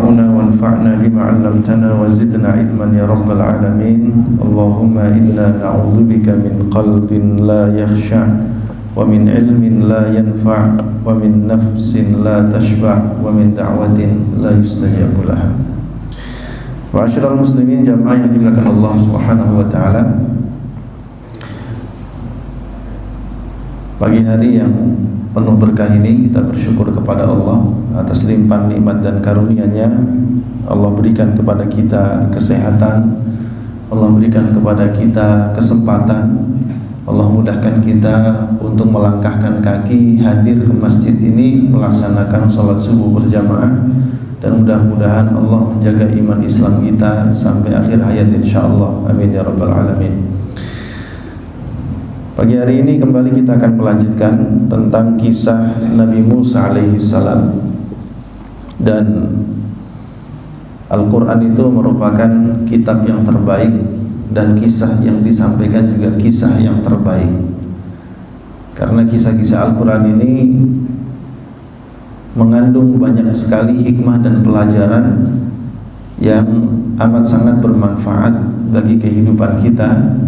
وارحمنا وانفعنا بما علمتنا وزدنا علما يا رب العالمين. اللهم إنا نعوذ بك من قلب لا يخشع ومن علم لا ينفع ومن نفس لا تشبع ومن دعوة لا يستجاب لها. Ma'asyiral muslimin, jamaah yang dimuliakan Allah Subhanahu wa taala. Pagi hari yang penuh berkah ini kita bersyukur kepada Allah atas limpahan nikmat dan karunia-Nya. Allah berikan kepada kita kesehatan, Allah berikan kepada kita kesempatan, Allah mudahkan kita untuk melangkahkan kaki hadir ke masjid ini melaksanakan sholat subuh berjamaah. Dan mudah-mudahan Allah menjaga iman Islam kita sampai akhir hayat insyaallah. Amin ya rabbal alamin. Pagi hari ini kembali kita akan melanjutkan tentang kisah Nabi Musa alaihi salam. Dan Al-Quran itu merupakan kitab yang terbaik, dan kisah yang disampaikan juga kisah yang terbaik. Karena kisah-kisah Al-Quran ini mengandung banyak sekali hikmah dan pelajaran yang amat sangat bermanfaat bagi kehidupan kita.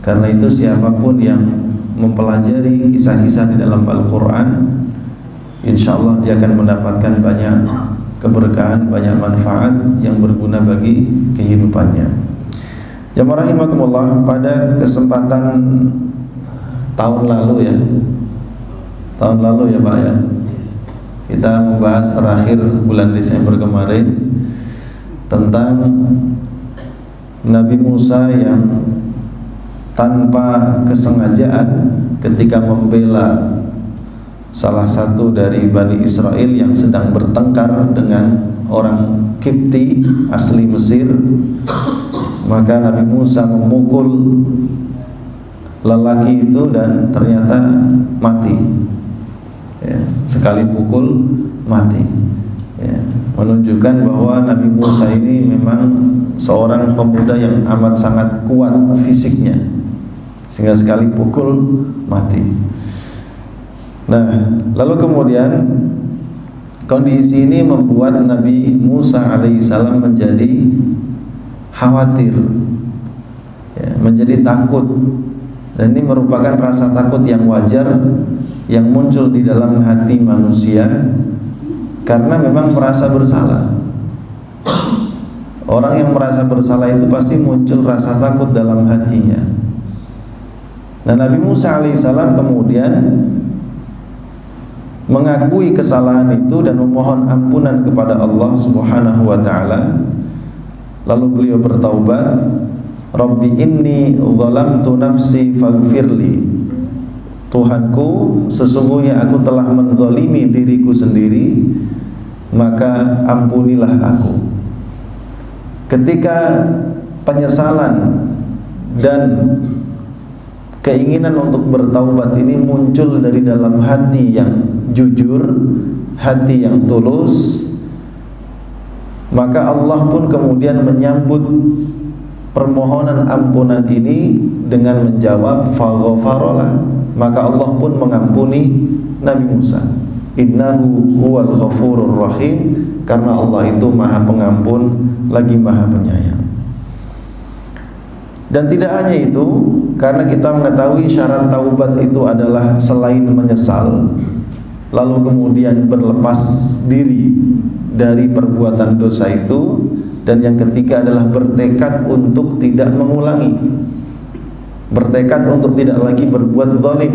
Karena itu siapapun yang mempelajari kisah-kisah di dalam Al-Quran, insya Allah dia akan mendapatkan banyak keberkahan, banyak manfaat yang berguna bagi kehidupannya. Jamaah rahimakumullah, pada kesempatan tahun lalu ya Pak ya, kita membahas terakhir bulan Desember kemarin tentang Nabi Musa yang tanpa kesengajaan ketika membela salah satu dari Bani Israel yang sedang bertengkar dengan orang Kipti asli Mesir, maka Nabi Musa memukul lelaki itu dan ternyata mati. Ya, sekali pukul mati. Ya, menunjukkan bahwa Nabi Musa ini memang seorang pemuda yang amat sangat kuat fisiknya, sehingga sekali pukul mati. Nah, lalu kemudian kondisi ini membuat Nabi Musa alaihissalam menjadi khawatir, ya, menjadi takut. Dan ini merupakan rasa takut yang wajar yang muncul di dalam hati manusia karena memang merasa bersalah. Orang yang merasa bersalah itu pasti muncul rasa takut dalam hatinya. Nah, Nabi Musa alaihissalam kemudian mengakui kesalahan itu dan memohon ampunan kepada Allah Subhanahu wa taala. Lalu beliau bertaubat, Rabbi inni zalamtu nafsi faghfirli. Tuhanku, sesungguhnya aku telah menzalimi diriku sendiri, maka ampunilah aku. Ketika penyesalan dan keinginan untuk bertaubat ini muncul dari dalam hati yang jujur, hati yang tulus, maka Allah pun kemudian menyambut permohonan ampunan ini dengan menjawab faghfaralah, maka Allah pun mengampuni Nabi Musa. Innahu huwal ghafurur rahim, karena Allah itu Maha Pengampun lagi Maha Penyayang. Dan tidak hanya itu, karena kita mengetahui syarat taubat itu adalah selain menyesal, lalu kemudian berlepas diri dari perbuatan dosa itu, dan yang ketiga adalah bertekad untuk tidak mengulangi, bertekad untuk tidak lagi berbuat zalim.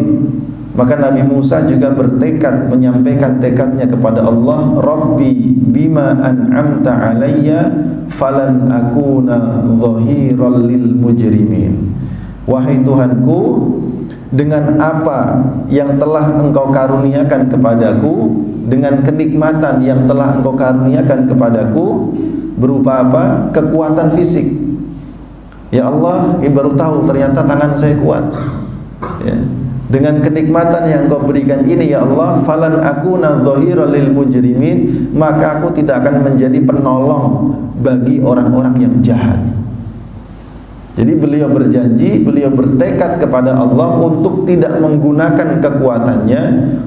Maka Nabi Musa juga bertekad menyampaikan tekadnya kepada Allah, Rabbi bima an'amta alayya falan akuna zahiran lil mujrimin. Wahai Tuhanku, dengan apa yang telah Engkau karuniakan kepadaku, dengan kenikmatan yang telah Engkau karuniakan kepadaku, berupa apa? Kekuatan fisik. Ya Allah, baru tahu ternyata tangan saya kuat. Ya. Dengan kenikmatan yang Engkau berikan ini, ya Allah, falan akuna zahiran lil mujrimin, maka aku tidak akan menjadi penolong bagi orang-orang yang jahat. Jadi beliau berjanji, beliau bertekad kepada Allah untuk tidak menggunakan kekuatannya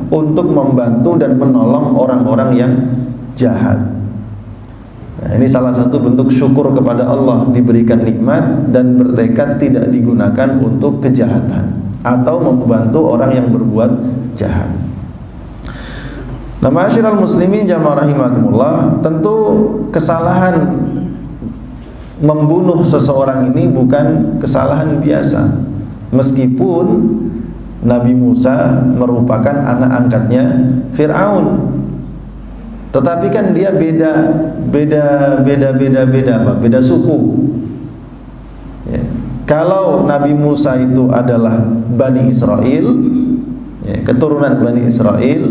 untuk membantu dan menolong orang-orang yang jahat. Nah, ini salah satu bentuk syukur kepada Allah, diberikan nikmat dan bertekad tidak digunakan untuk kejahatan atau membantu orang yang berbuat jahat. Nah, ma'asyiral muslimin jamaah rahimakumullah, tentu kesalahan membunuh seseorang ini bukan kesalahan biasa. Meskipun Nabi Musa merupakan anak angkatnya Fir'aun, tetapi kan dia beda suku. Ya. Kalau Nabi Musa itu adalah Bani Israel, ya, keturunan Bani Israel,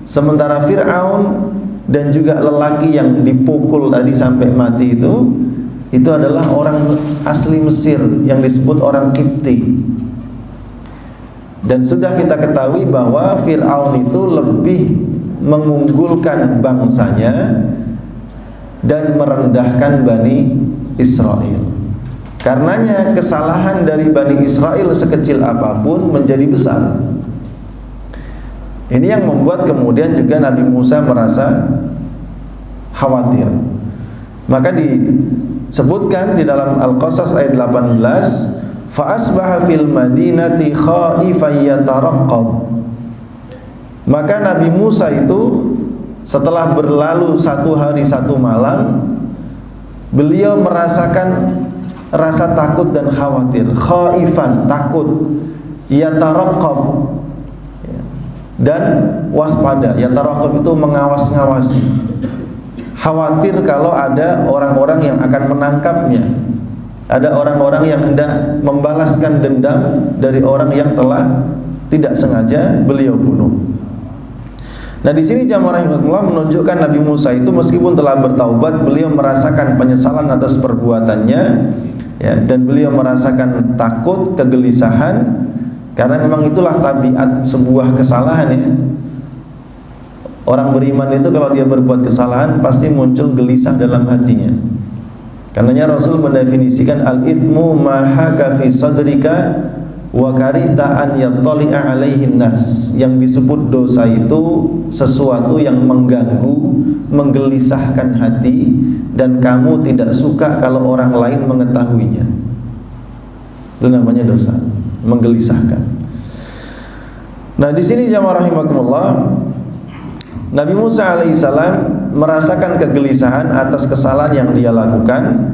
sementara Fir'aun dan juga lelaki yang dipukul tadi sampai mati itu adalah orang asli Mesir yang disebut orang Kipti. Dan sudah kita ketahui bahwa Fir'aun itu lebih mengunggulkan bangsanya dan merendahkan Bani Israel. Karenanya kesalahan dari Bani Israel sekecil apapun menjadi besar. Ini yang membuat kemudian juga Nabi Musa merasa khawatir. Maka disebutkan di dalam Al-Qasas ayat 18, fa asbaha fil madinati khaifan yataraqqab. Maka Nabi Musa itu setelah berlalu 1 hari 1 malam, beliau merasakan rasa takut dan khawatir. Khaifan, takut, yataraqqab, dan waspada. Yataraqqab itu mengawas-ngawasi, khawatir kalau ada orang-orang yang akan menangkapnya, ada orang-orang yang hendak membalaskan dendam dari orang yang telah tidak sengaja beliau bunuh. Nah, di sini jamaah rahimahullah menunjukkan Nabi Musa itu meskipun telah bertaubat, beliau merasakan penyesalan atas perbuatannya, ya, dan beliau merasakan takut, kegelisahan, karena memang itulah tabiat sebuah kesalahan, ya. Orang beriman itu kalau dia berbuat kesalahan pasti muncul gelisah dalam hatinya. Karenanya Rasul mendefinisikan al-ithmu ma haka fi sadrika wa karihta an yattali'a alaihin nas. Yang disebut dosa itu sesuatu yang mengganggu, menggelisahkan hati, dan kamu tidak suka kalau orang lain mengetahuinya. Itu namanya dosa, menggelisahkan. Nah, di sini jamaah rahimakumullah, Nabi Musa alaihissalam merasakan kegelisahan atas kesalahan yang dia lakukan,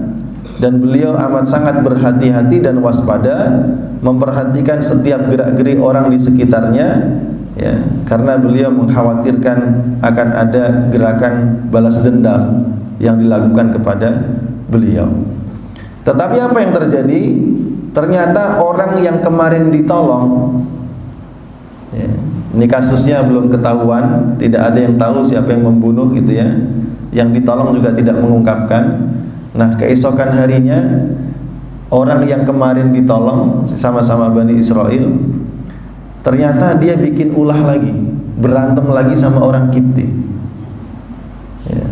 dan beliau amat sangat berhati-hati dan waspada, memperhatikan setiap gerak-gerik orang di sekitarnya, ya, karena beliau mengkhawatirkan akan ada gerakan balas dendam yang dilakukan kepada beliau. Tetapi apa yang terjadi? Ternyata orang yang kemarin ditolong, ya, ini kasusnya belum ketahuan, tidak ada yang tahu siapa yang membunuh gitu ya. Yang ditolong juga tidak mengungkapkan. Nah, keesokan harinya orang yang kemarin ditolong sama-sama Bani Israel, ternyata dia bikin ulah lagi, berantem lagi sama orang Kipti. Ya.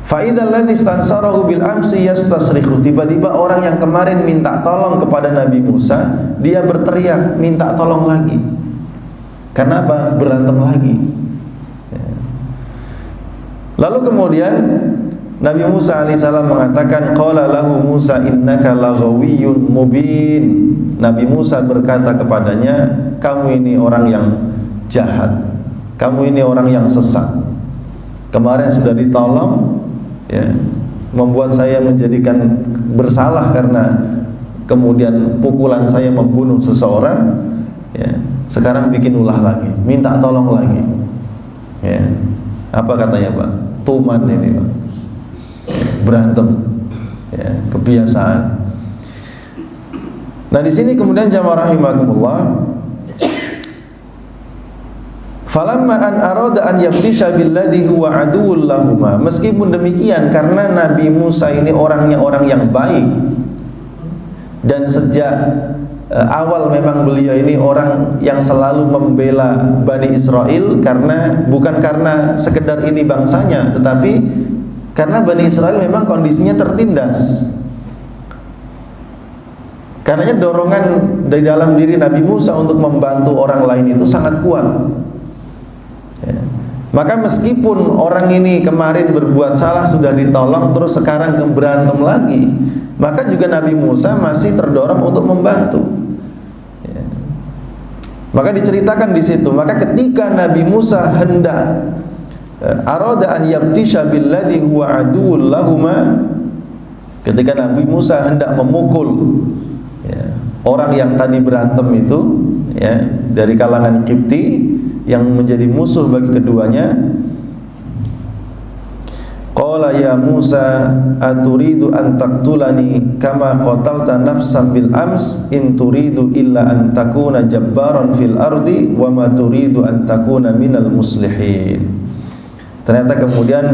Fa idzal ladzi istansarahu bil amsi yastasrikhu. Tiba-tiba orang yang kemarin minta tolong kepada Nabi Musa, dia berteriak minta tolong lagi. Karena apa? Berantem lagi. Ya. Lalu kemudian Nabi Musa alaihissalam mengatakan, qala lahu Musa innaka laghawiyyun mubin. Nabi Musa berkata kepadanya, kamu ini orang yang jahat, kamu ini orang yang sesat. Kemarin sudah ditolong, ya, membuat saya menjadikan bersalah karena kemudian pukulan saya membunuh seseorang, ya. Sekarang bikin ulah lagi, minta tolong lagi, ya. Apa katanya Pak? Tuman ini Pak, ya, berantem, ya, kebiasaan. Nah, di sini kemudian jamaah rahimakumullah, falamma an arada an yabtisha billadhi huwa aduwwul lahuma. Meskipun demikian, karena Nabi Musa ini orangnya orang yang baik, dan sejak awal memang beliau ini orang yang selalu membela Bani Israel, karena bukan karena sekedar ini bangsanya, tetapi karena Bani Israel memang kondisinya tertindas. Karenanya dorongan dari dalam diri Nabi Musa untuk membantu orang lain itu sangat kuat, ya. Maka meskipun orang ini kemarin berbuat salah sudah ditolong, terus sekarang berantem lagi, maka juga Nabi Musa masih terdorong untuk membantu. Ya. Maka diceritakan di situ, maka ketika Nabi Musa hendak arada an yabtisha billadhi huwa aduwwul lahuma, ketika Nabi Musa hendak memukul ya, orang yang tadi berantem itu ya, dari kalangan Qibti yang menjadi musuh bagi keduanya, qala ya Musa aturidu an taqtulani kama qatalta nafsan bil ams in turidu illa an takuna jabbaran fil ardi wa ma turidu an takuna minal muslihin. Ternyata kemudian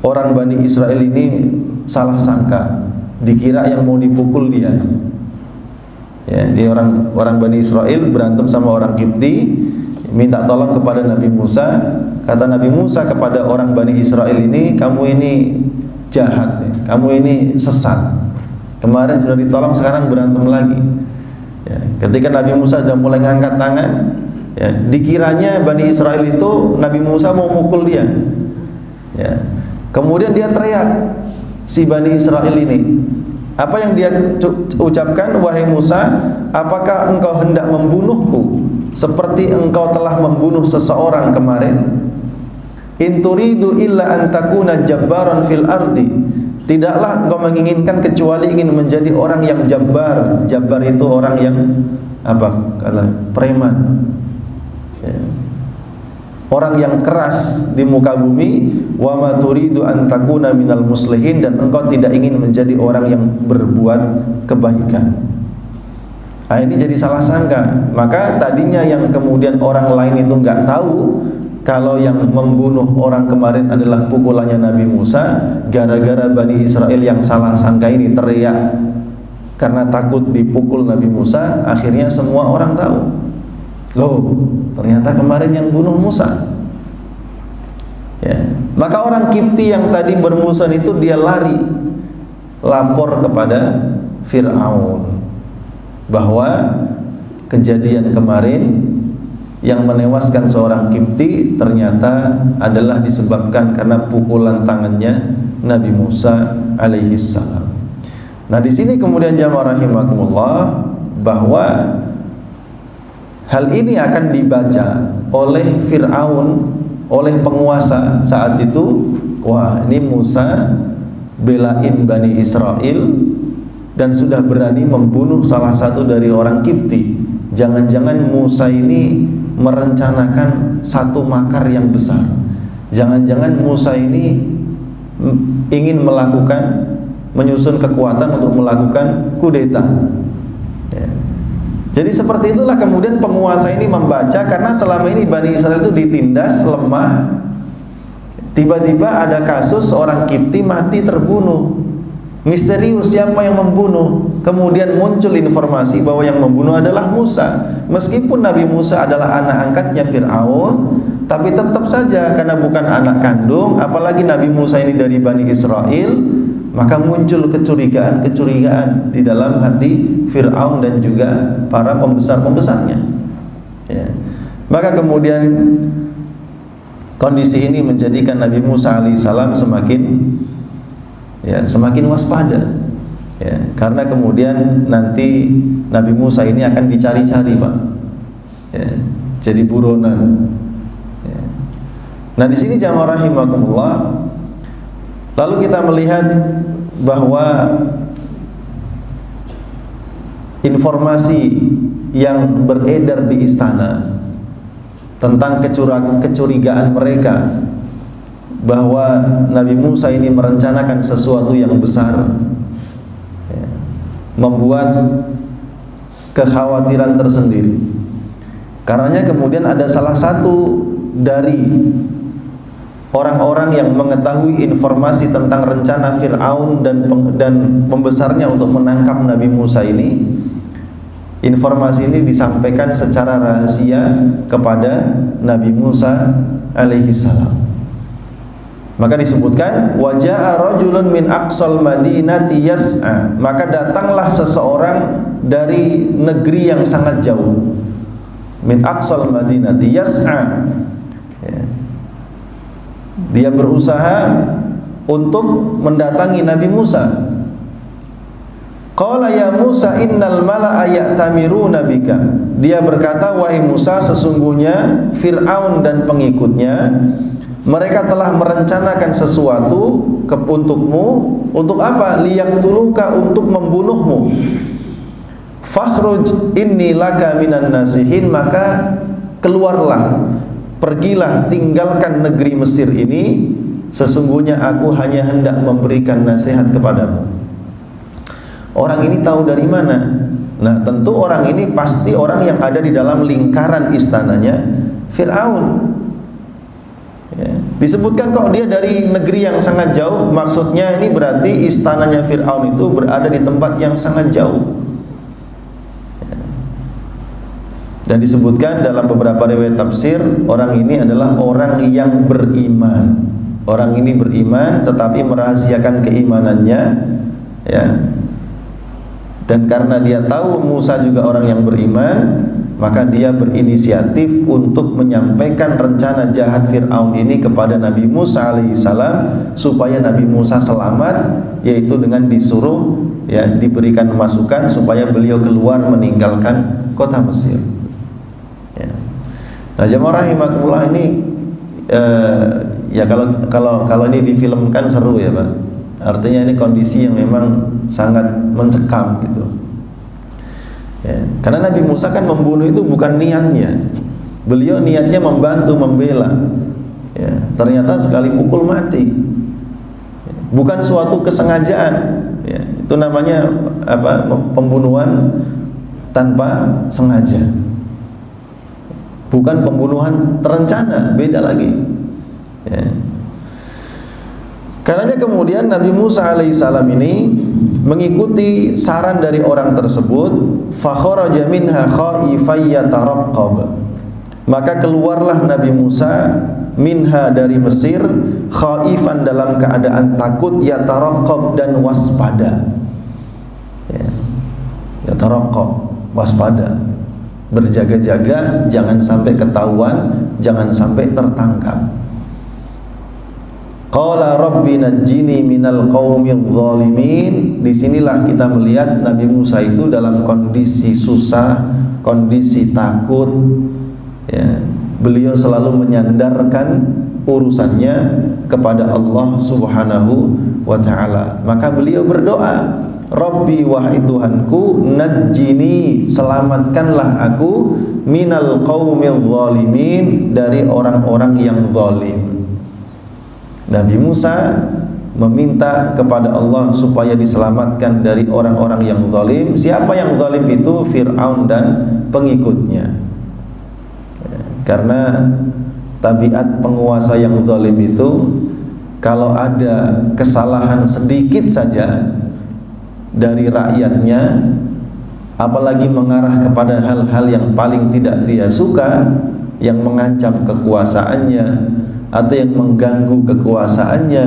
orang Bani Israel ini salah sangka, dikira yang mau dipukul dia. Ya, dia orang Bani Israel berantem sama orang Qibti, minta tolong kepada Nabi Musa. Kata Nabi Musa kepada orang Bani Israel ini, kamu ini jahat ya, kamu ini sesat, kemarin sudah ditolong sekarang berantem lagi ya. Ketika Nabi Musa sudah mulai ngangkat tangan ya, dikiranya Bani Israel itu Nabi Musa mau mukul dia ya. Kemudian dia teriak, si Bani Israel ini, apa yang dia ucapkan, wahai Musa, apakah engkau hendak membunuhku seperti engkau telah membunuh seseorang kemarin? In turidu illa an takuna jabbaran fil ardi, tidaklah engkau menginginkan kecuali ingin menjadi orang yang jabbar. Jabbar itu orang yang apa? Kata preman ya. Orang yang keras di muka bumi. Wa ma turidu an takuna minal muslihin, dan engkau tidak ingin menjadi orang yang berbuat kebaikan. Nah, ini jadi salah sangka. Maka tadinya yang kemudian orang lain itu nggak tahu kalau yang membunuh orang kemarin adalah pukulannya Nabi Musa, gara-gara Bani Israel yang salah sangka ini teriak karena takut dipukul Nabi Musa, akhirnya semua orang tahu. Loh, ternyata kemarin yang bunuh Musa. Ya. Maka orang Qibti yang tadi bermusuhan itu dia lari lapor kepada Fir'aun bahwa kejadian kemarin yang menewaskan seorang Qibti ternyata adalah disebabkan karena pukulan tangannya Nabi Musa alaihi salam. Nah, di sini kemudian jamaah rahimakumullah bahwa hal ini akan dibaca oleh Fir'aun, oleh penguasa saat itu. Wah, ini Musa belain Bani Israel dan sudah berani membunuh salah satu dari orang Qibti. Jangan-jangan Musa ini merencanakan satu makar yang besar. Jangan-jangan Musa ini ingin menyusun kekuatan untuk melakukan kudeta ya. Jadi seperti itulah kemudian penguasa ini membaca, karena selama ini Bani Israel itu ditindas, lemah. Tiba-tiba ada kasus seorang Qibti mati terbunuh. Misterius siapa yang membunuh. Kemudian muncul informasi bahwa yang membunuh adalah Musa. Meskipun Nabi Musa adalah anak angkatnya Fir'aun, tapi tetap saja karena bukan anak kandung, apalagi Nabi Musa ini dari Bani Israel, maka muncul kecurigaan di dalam hati Fir'aun dan juga para pembesar-pembesarnya ya. Maka kemudian kondisi ini menjadikan Nabi Musa alaihissalam semakin waspada ya, karena kemudian nanti Nabi Musa ini akan dicari-cari, Pak ya, jadi buronan ya. Nah, di sini jamaah rahimakumullah, lalu kita melihat bahwa informasi yang beredar di istana tentang kecurigaan mereka bahwa Nabi Musa ini merencanakan sesuatu yang besar ya, membuat kekhawatiran tersendiri. Karenanya kemudian ada salah satu dari orang-orang yang mengetahui informasi tentang rencana Fir'aun dan pembesarnya untuk menangkap Nabi Musa ini. Informasi ini disampaikan secara rahasia kepada Nabi Musa alaihi salam. Maka disebutkan waja'a rajulun min aqsal madinati yas'a, maka datanglah seseorang dari negeri yang sangat jauh. Min aqsal madinati yas'a ya. Dia berusaha untuk mendatangi Nabi Musa. Qala ya Musa innal mala'a ya'tamiruna bika. Dia berkata, wahai Musa, sesungguhnya Fir'aun dan pengikutnya mereka telah merencanakan sesuatu untukmu. Untuk apa? Liyaqtuluka, untuk membunuhmu. Fakhruj inni laka minan nasihin. Maka keluarlah, pergilah, tinggalkan negeri Mesir ini. Sesungguhnya aku hanya hendak memberikan nasihat kepadamu. Orang ini tahu dari mana? Nah, tentu orang ini pasti orang yang ada di dalam lingkaran istananya Fir'aun. Ya. Disebutkan kok dia dari negeri yang sangat jauh. Maksudnya ini berarti istananya Fir'aun itu berada di tempat yang sangat jauh. Ya. Dan disebutkan dalam beberapa riwayat tafsir, orang ini adalah orang yang beriman. Orang ini beriman tetapi merahasiakan keimanannya, ya. Dan karena dia tahu Musa juga orang yang beriman, maka dia berinisiatif untuk menyampaikan rencana jahat Fir'aun ini kepada Nabi Musa alaihissalam supaya Nabi Musa selamat, yaitu dengan disuruh, ya, diberikan masukan supaya beliau keluar meninggalkan kota Mesir. Ya. Nah, jamaah rahimakumullah, ini ya kalau ini difilmkan seru ya Pak. Artinya ini kondisi yang memang sangat mencekam gitu. Ya, karena Nabi Musa kan membunuh itu bukan niatnya. Beliau niatnya membantu, membela. Ya, ternyata sekali pukul mati. Bukan suatu kesengajaan. Ya, itu namanya apa? Pembunuhan tanpa sengaja. Bukan pembunuhan terencana, beda lagi. Ya. Karenanya kemudian Nabi Musa alaihissalam ini mengikuti saran dari orang tersebut. Fakharaja minha khaifan yataraqqab. Maka keluarlah Nabi Musa minha dari Mesir khaifan dalam keadaan takut, yataraqqab dan waspada. Ya. Yataraqqab, waspada, berjaga-jaga jangan sampai ketahuan, jangan sampai tertangkap. Qala rabbi najjini minal qaumidz zalimin. Disinilah kita melihat Nabi Musa itu dalam kondisi susah, kondisi takut, ya. Beliau selalu menyandarkan urusannya kepada Allah Subhanahu wa ta'ala. Maka beliau berdoa, Rabbi, wahai Tuhanku, najjini, selamatkanlah aku, minal qaumidz zalimin, dari orang-orang yang zalim. Nabi Musa meminta kepada Allah supaya diselamatkan dari orang-orang yang zalim. Siapa yang zalim itu? Fir'aun dan pengikutnya. Karena tabiat penguasa yang zalim itu, kalau ada kesalahan sedikit saja dari rakyatnya, apalagi mengarah kepada hal-hal yang paling tidak dia suka, yang mengancam kekuasaannya atau yang mengganggu kekuasaannya,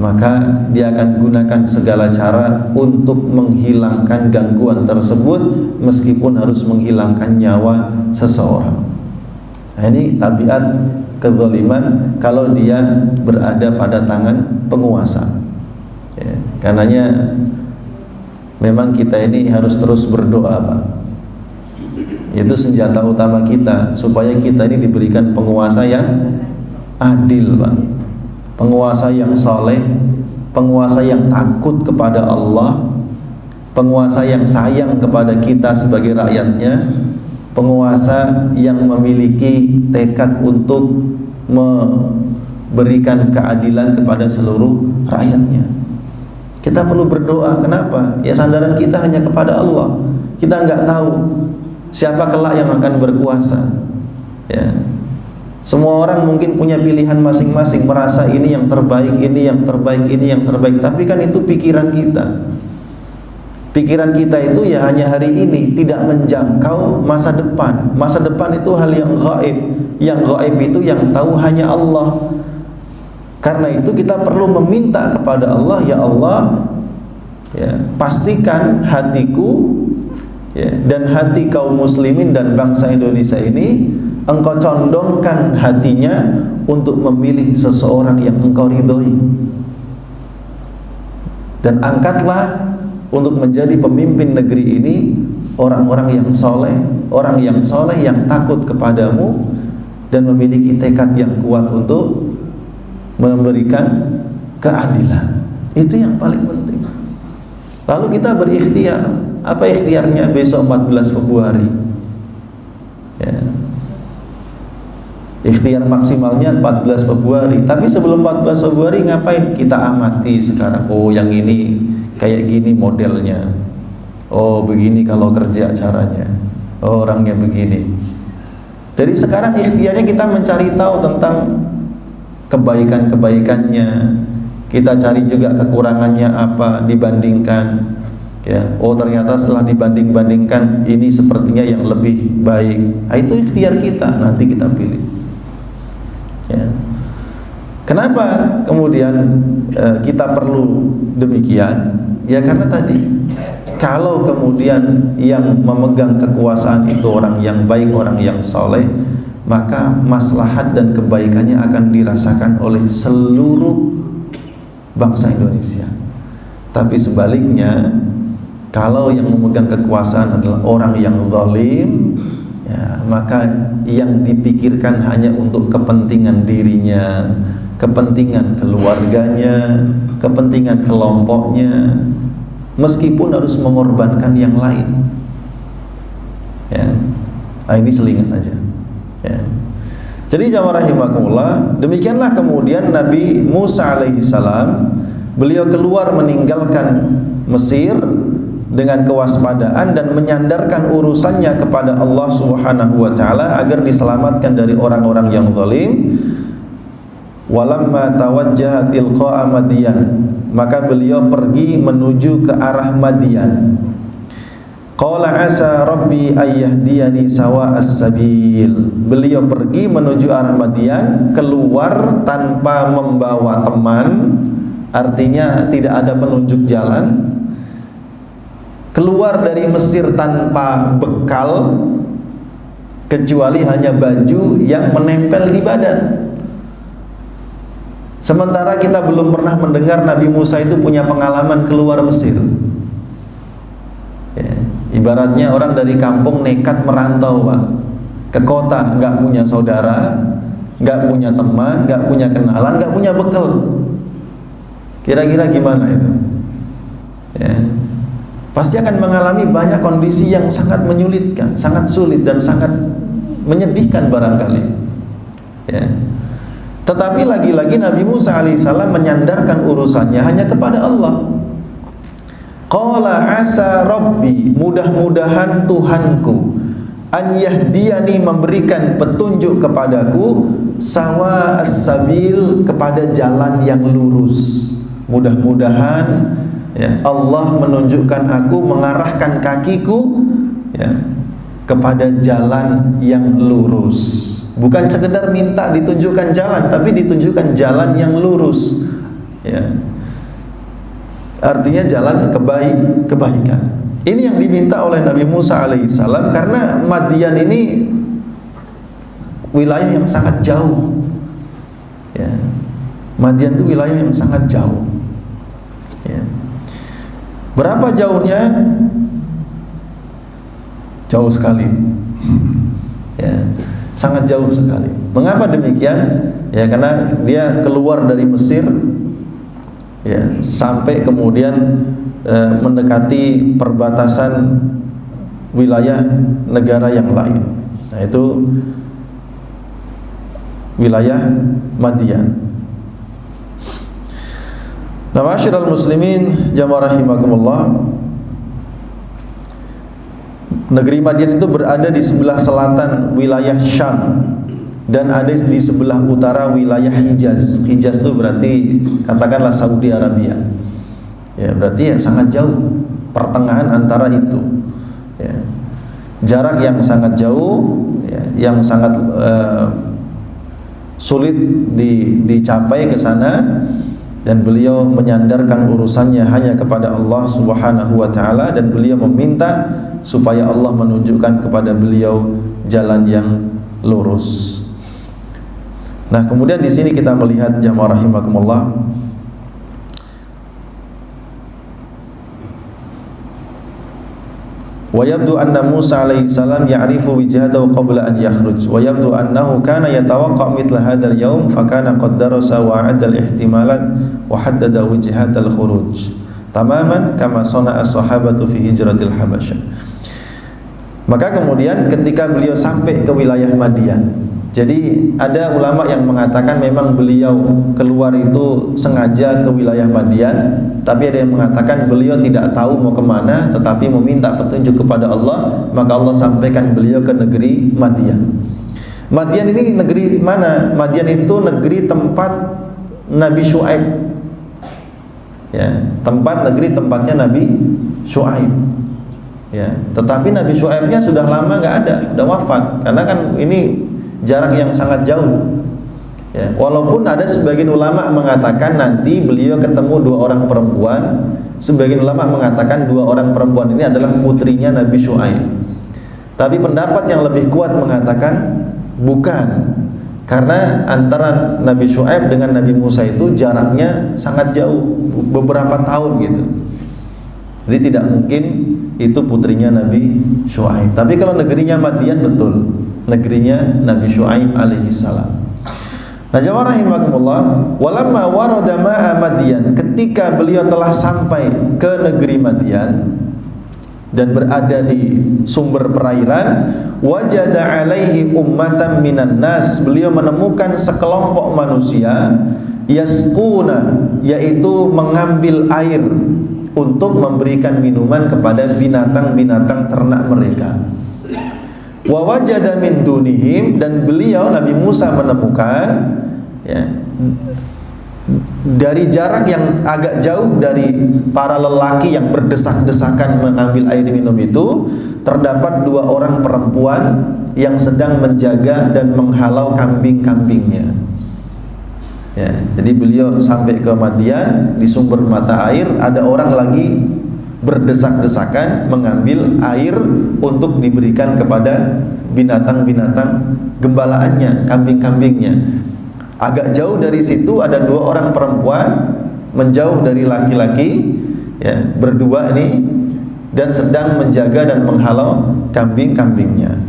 maka dia akan gunakan segala cara untuk menghilangkan gangguan tersebut, meskipun harus menghilangkan nyawa seseorang. Nah, ini tabiat kezaliman kalau dia berada pada tangan penguasa. Ya, karenanya memang kita ini harus terus berdoa, Pak. Itu senjata utama kita, supaya kita ini diberikan penguasa yang adil, Pak. Penguasa yang saleh, penguasa yang takut kepada Allah, penguasa yang sayang kepada kita sebagai rakyatnya, penguasa yang memiliki tekad untuk memberikan keadilan kepada seluruh rakyatnya. Kita perlu berdoa. Kenapa? Ya, sandaran kita hanya kepada Allah. Kita nggak tahu siapa kelak yang akan berkuasa. Ya. Semua orang mungkin punya pilihan masing-masing, merasa ini yang terbaik, ini yang terbaik, ini yang terbaik. Tapi kan itu pikiran kita. Pikiran kita itu ya hanya hari ini, tidak menjangkau masa depan. Masa depan itu hal yang gaib. Yang gaib itu yang tahu hanya Allah. Karena itu kita perlu meminta kepada Allah, ya Allah, ya, pastikan hatiku, ya, dan hati kaum muslimin dan bangsa Indonesia ini engkau condongkan hatinya untuk memilih seseorang yang engkau ridhoi, dan angkatlah untuk menjadi pemimpin negeri ini orang-orang yang soleh, orang yang soleh yang takut kepadamu dan memiliki tekad yang kuat untuk memberikan keadilan. Itu yang paling penting. Lalu kita berikhtiar. Apa ikhtiarnya? Besok 14 Februari ya. Ikhtiar maksimalnya 14 Februari. Tapi sebelum 14 Februari ngapain? Kita amati sekarang. Oh, yang ini kayak gini modelnya. Oh, begini kalau kerja caranya. Oh, orangnya begini. Dari sekarang ikhtiarnya kita mencari tahu tentang kebaikan-kebaikannya. Kita cari juga kekurangannya apa, dibandingkan. Ya, oh ternyata setelah dibanding-bandingkan ini sepertinya yang lebih baik. Nah, itu ikhtiar kita, nanti kita pilih. Ya. Kenapa kemudian kita perlu demikian? Ya karena tadi, kalau kemudian yang memegang kekuasaan itu orang yang baik, orang yang soleh, maka maslahat dan kebaikannya akan dirasakan oleh seluruh bangsa Indonesia. Tapi sebaliknya, kalau yang memegang kekuasaan adalah orang yang zalim, ya, maka yang dipikirkan hanya untuk kepentingan dirinya, kepentingan keluarganya, kepentingan kelompoknya, meskipun harus mengorbankan yang lain. Ya, ini selingan aja. Ya. Jadi jamaah rahimakumullah, demikianlah kemudian Nabi Musa alaihissalam, beliau keluar meninggalkan Mesir dengan kewaspadaan dan menyandarkan urusannya kepada Allah Subhanahu wa taala agar diselamatkan dari orang-orang yang zalim. Walamma tawajjaha tilqa'a Madyan, maka beliau pergi menuju ke arah Madian. Qala asa rabbi ayyahdiyani sawa'as sabil. Beliau pergi menuju arah Madian, keluar tanpa membawa teman, artinya tidak ada penunjuk jalan. Keluar dari Mesir tanpa bekal, kecuali hanya baju yang menempel di badan. Sementara kita belum pernah mendengar Nabi Musa itu punya pengalaman keluar Mesir. Ya, ibaratnya orang dari kampung nekat merantau, Pak, ke kota, nggak punya saudara, nggak punya teman, nggak punya kenalan, nggak punya bekal. Kira-kira gimana itu? Ya, pasti akan mengalami banyak kondisi yang sangat menyulitkan, sangat sulit dan sangat menyedihkan barangkali. Ya. Tetapi lagi-lagi Nabi Musa alaihissalam menyandarkan urusannya hanya kepada Allah. Qala asa rabbi, mudah-mudahan Tuhanku, an yahdiyani, memberikan petunjuk kepadaku, sawa as-sabil, kepada jalan yang lurus. Mudah-mudahan ya, Allah menunjukkan aku, mengarahkan kakiku ya, kepada jalan yang lurus. Bukan sekedar minta ditunjukkan jalan, tapi ditunjukkan jalan yang lurus ya. Artinya jalan kebaikan. Ini yang diminta oleh Nabi Musa alaihissalam, karena Madian ini wilayah yang sangat jauh ya. Madian itu wilayah yang sangat jauh ya. Berapa jauhnya? Jauh sekali ya, sangat jauh sekali. Mengapa demikian? Ya karena dia keluar dari Mesir ya, sampai kemudian mendekati perbatasan wilayah negara yang lain. Nah, itu wilayah Madian. Nah, ma'asyiral muslimin jamaah rahimakumullah, negeri Madian itu berada di sebelah selatan wilayah Syam dan ada di sebelah utara wilayah Hijaz. Hijaz itu berarti katakanlah Saudi Arabia. Ya, berarti ya sangat jauh, pertengahan antara itu. Ya. Jarak yang sangat jauh, ya, yang sangat sulit dicapai ke sana, dan beliau menyandarkan urusannya hanya kepada Allah Subhanahu wa taala, dan beliau meminta supaya Allah menunjukkan kepada beliau jalan yang lurus. Nah, kemudian di sini kita melihat jamaah rahimakumullah, wa yabdu anna Musa alaihi salam ya'rifu wijhatahu qabla an yakhruj wa yabdu annahu kana yatawaqqa mithla hadzal yawm fa kana qad darasa wa 'adda al-ihtimalat wa haddada wijhatal khuruj tamaman kama sana'a as-sahabatu fi hijratil habasyah. Maka kemudian ketika beliau sampai ke wilayah Madian, jadi ada ulama yang mengatakan memang beliau keluar itu sengaja ke wilayah Madian, tapi ada yang mengatakan beliau tidak tahu mau kemana, tetapi meminta petunjuk kepada Allah, maka Allah sampaikan beliau ke negeri Madian. Madian ini negeri mana? Madian itu negeri tempat Nabi Syuaib, ya, tempatnya Nabi Syuaib. Ya, tetapi Nabi Syuaibnya sudah lama nggak ada, sudah wafat, karena kan ini jarak yang sangat jauh. Ya, walaupun ada sebagian ulama mengatakan nanti beliau ketemu 2 orang perempuan, sebagian ulama mengatakan 2 orang perempuan ini adalah putrinya Nabi Syuaib. Tapi pendapat yang lebih kuat mengatakan bukan, karena antara Nabi Syuaib dengan Nabi Musa itu jaraknya sangat jauh, beberapa tahun gitu. Jadi tidak mungkin itu putrinya Nabi Syuaib. Tapi kalau negerinya Madian betul, negerinya Nabi Syuaib alaihi salam. Nah, jamaah rahimakumullah, walamma warada ma'a Madian, ketika beliau telah sampai ke negeri Madian dan berada di sumber perairan, wajada alaihi ummatan minan nas, beliau menemukan sekelompok manusia yasquna, yaitu mengambil air untuk memberikan minuman kepada binatang-binatang ternak mereka. Wa wajada min dunihim, dan beliau Nabi Musa menemukan, ya, dari jarak yang agak jauh dari para lelaki yang berdesak-desakan mengambil air minum itu, terdapat 2 orang perempuan yang sedang menjaga dan menghalau kambing-kambingnya. Ya, jadi beliau sampai ke Madian, di sumber mata air ada orang lagi berdesak-desakan mengambil air untuk diberikan kepada binatang-binatang gembalaannya, kambing-kambingnya. Agak jauh dari situ ada 2 orang perempuan menjauh dari laki-laki, ya, berdua ini, dan sedang menjaga dan menghalau kambing-kambingnya.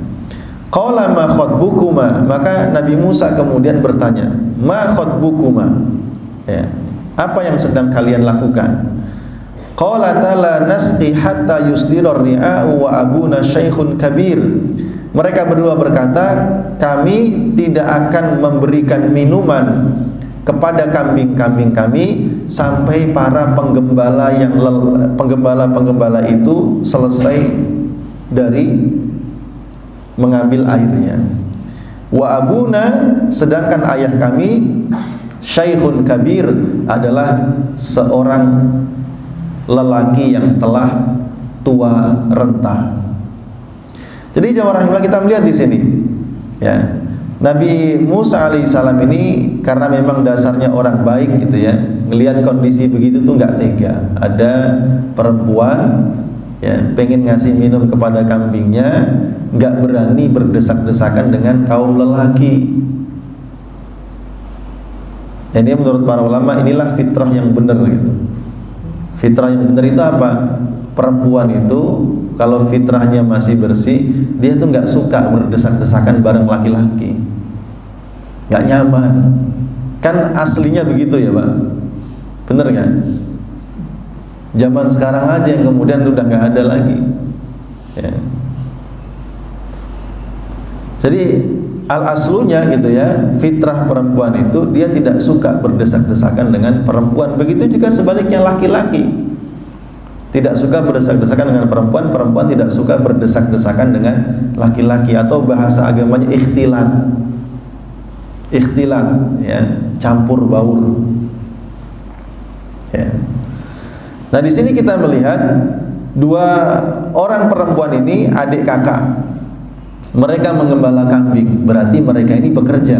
Qala ma khatbukuma, maka Nabi Musa kemudian bertanya, ma khatbukuma, ya, apa yang sedang kalian lakukan? Qala la nasqi hatta yusdirar ri'a'u wa abuna syaikhun kabir. Mereka berdua berkata, kami tidak akan memberikan minuman kepada kambing-kambing kami sampai para penggembala itu selesai dari mengambil airnya. Wa abuna, sedangkan ayah kami syaikhun kabir, adalah seorang lelaki yang telah tua renta. Jadi jamaah rahimahullah, kita melihat di sini, ya, Nabi Musa alaihissalam ini karena memang dasarnya orang baik gitu ya, ngelihat kondisi begitu tuh nggak tega. Ada perempuan, ya, pengen ngasih minum kepada kambingnya, nggak berani berdesak-desakan dengan kaum lelaki. Ini menurut para ulama inilah fitrah yang benar gitu. Fitrah yang benar itu apa? Perempuan itu kalau fitrahnya masih bersih, dia tuh nggak suka berdesak-desakan bareng laki-laki, nggak nyaman. Kan aslinya begitu ya Pak, bener kan? Zaman sekarang aja yang kemudian udah nggak ada lagi, ya. Jadi al-aslunya gitu ya, fitrah perempuan itu dia tidak suka berdesak-desakan dengan perempuan. Begitu juga sebaliknya laki-laki tidak suka berdesak-desakan dengan perempuan, perempuan tidak suka berdesak-desakan dengan laki-laki, atau bahasa agamanya ikhtilat. Ikhtilat, ya, campur baur. Ya. Nah, di sini kita melihat 2 orang perempuan ini adik kakak. Mereka menggembala kambing, berarti mereka ini bekerja.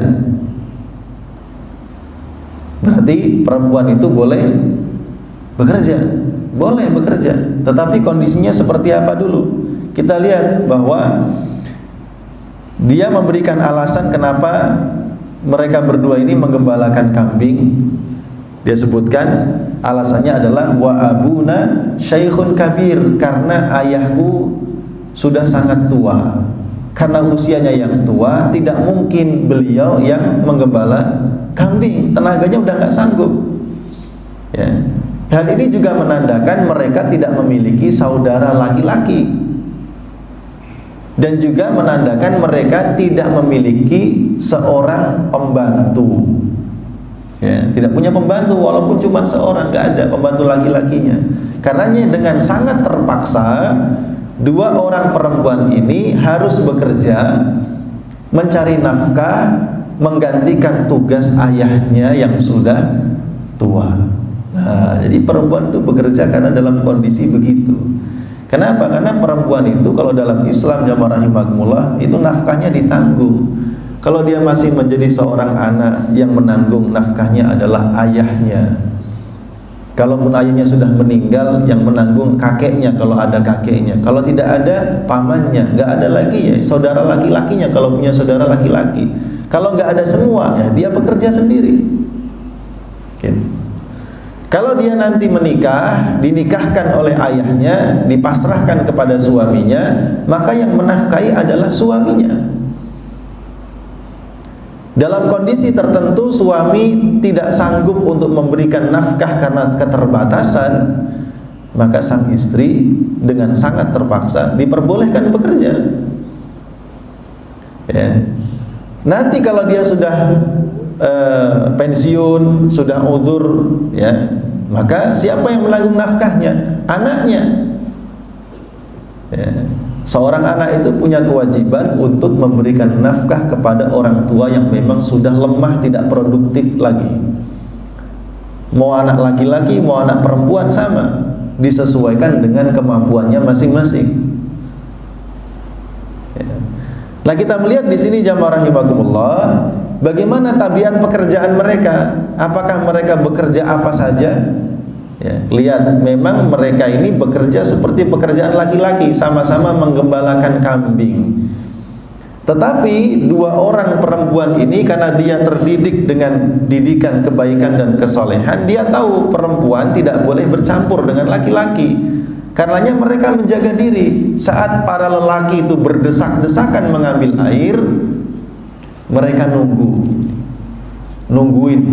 Berarti perempuan itu boleh bekerja, boleh bekerja. Tetapi kondisinya seperti apa dulu? Kita lihat bahwa Dia memberikan alasan kenapa mereka berdua ini menggembalakan kambing. Dia sebutkan alasannya adalah wa abuna syaikhun kabir, karena ayahku sudah sangat tua. Karena usianya yang tua, tidak mungkin beliau yang menggembala kambing, tenaganya udah nggak sanggup. Ya. Hal ini juga menandakan mereka tidak memiliki saudara laki-laki, dan juga menandakan mereka tidak memiliki seorang pembantu. Ya, tidak punya pembantu, walaupun cuma seorang, nggak ada pembantu laki-lakinya. Karenanya dengan sangat terpaksa dua orang perempuan ini harus bekerja, mencari nafkah, menggantikan tugas ayahnya yang sudah tua. Nah, jadi perempuan itu bekerja karena dalam kondisi begitu. Kenapa? Karena perempuan itu kalau dalam Islam, jamaah rahimakumullah, itu nafkahnya ditanggung. Kalau dia masih menjadi seorang anak, yang menanggung nafkahnya adalah ayahnya. Kalaupun ayahnya sudah meninggal, yang menanggung kakeknya kalau ada kakeknya. Kalau tidak ada, pamannya. Nggak ada lagi ya saudara laki-lakinya kalau punya saudara laki-laki. Kalau nggak ada semua, ya dia bekerja sendiri. Gitu. Kalau dia nanti menikah, dinikahkan oleh ayahnya, dipasrahkan kepada suaminya, maka yang menafkahi adalah suaminya. Dalam kondisi tertentu suami tidak sanggup untuk memberikan nafkah karena keterbatasan, maka sang istri dengan sangat terpaksa diperbolehkan bekerja. Ya. Nanti kalau dia sudah pensiun, sudah uzur, ya, maka siapa yang menanggung nafkahnya? Anaknya. Ya. Seorang anak itu punya kewajiban untuk memberikan nafkah kepada orang tua yang memang sudah lemah, tidak produktif lagi. Mau anak laki-laki, mau anak perempuan sama, disesuaikan dengan kemampuannya masing-masing. Ya. Nah, kita melihat di sini jamaah rahimakumullah, bagaimana tabiat pekerjaan mereka. Apakah mereka bekerja apa saja? Ya, lihat, memang mereka ini bekerja seperti pekerjaan laki-laki, sama-sama menggembalakan kambing. Tetapi dua orang perempuan ini, karena dia terdidik dengan didikan kebaikan dan kesolehan, dia tahu perempuan tidak boleh bercampur dengan laki-laki. Karenanya mereka menjaga diri. Saat para lelaki itu berdesak-desakan mengambil air, mereka nungguin.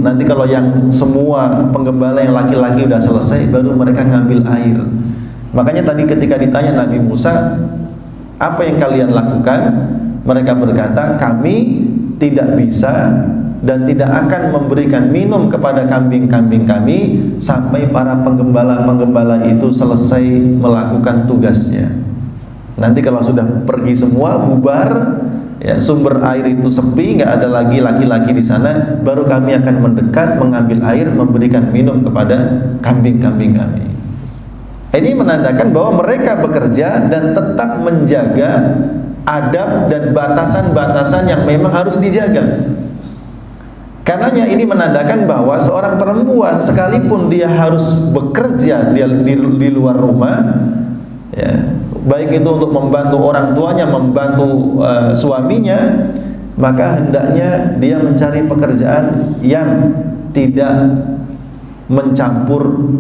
Nanti kalau yang semua penggembala yang laki-laki udah selesai, baru mereka ngambil air. Makanya tadi ketika ditanya Nabi Musa, apa yang kalian lakukan? Mereka berkata, kami tidak bisa dan tidak akan memberikan minum kepada kambing-kambing kami sampai para penggembala-penggembala itu selesai melakukan tugasnya. Nanti kalau sudah pergi semua, bubar, ya, sumber air itu sepi, nggak ada lagi laki-laki di sana, baru kami akan mendekat, mengambil air, memberikan minum kepada kambing-kambing kami. Ini menandakan bahwa mereka bekerja dan tetap menjaga adab dan batasan-batasan yang memang harus dijaga. Karenanya ini menandakan bahwa seorang perempuan sekalipun dia harus bekerja di luar rumah, ya, baik itu untuk membantu orang tuanya, membantu suaminya, maka hendaknya dia mencari pekerjaan yang tidak mencampur